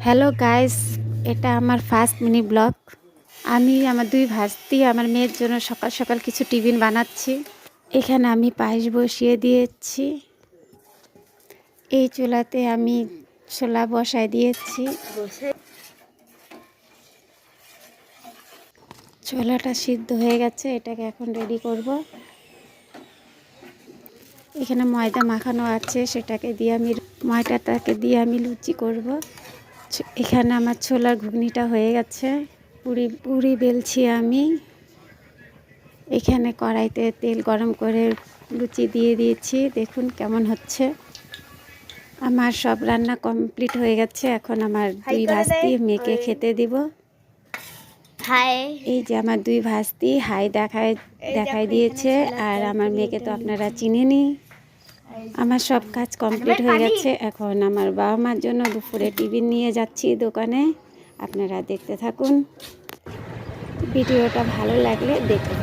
Hello guys, এটা আমার first mini blog. আমি আমার দুই ভাস্তি আমার মেয়ের জন্য সকাল সকাল কিছু টিফিন বানাচ্ছি। এখানে আমি পায়েস বসিয়ে দিয়েছি। এই চুলাতে আমি ছোলা বসায় দিয়েছি। ছোলাটা সিদ্ধ হয়ে গেছে, এটাকে এখন রেডি করব। এখানে ময়দা মাখানো আছে, সেটাকে দিয়ে ময়দাটাকে দিয়ে আমি লুচি করব। এখানে আমার ছোলার ঘুগনিটা হয়ে গেছে। পুরি পুরি বেলছি আমি। এখানে কড়াইতে তেল গরম করে লুচি দিয়ে দিয়েছি, দেখুন কেমন হচ্ছে। আমার সব রান্না কমপ্লিট হয়ে গেছে। এখন আমার দুই ভাস্তি মেয়েকে খেতে দিব। হাই, এই যে আমার দুই ভাস্তি হাই দেখাই দিয়েছে। আর আমার মেয়েকে তো আপনারা চিনেনই। আমার সব কাজ কমপ্লিট হয়ে গেছে। এখন আমার বাবা মার জন্য দুপুরে টিফিন নিয়ে যাচ্ছি দোকানে। আপনারা দেখতে থাকুন, ভিডিওটা ভালো লাগলে দেখুন।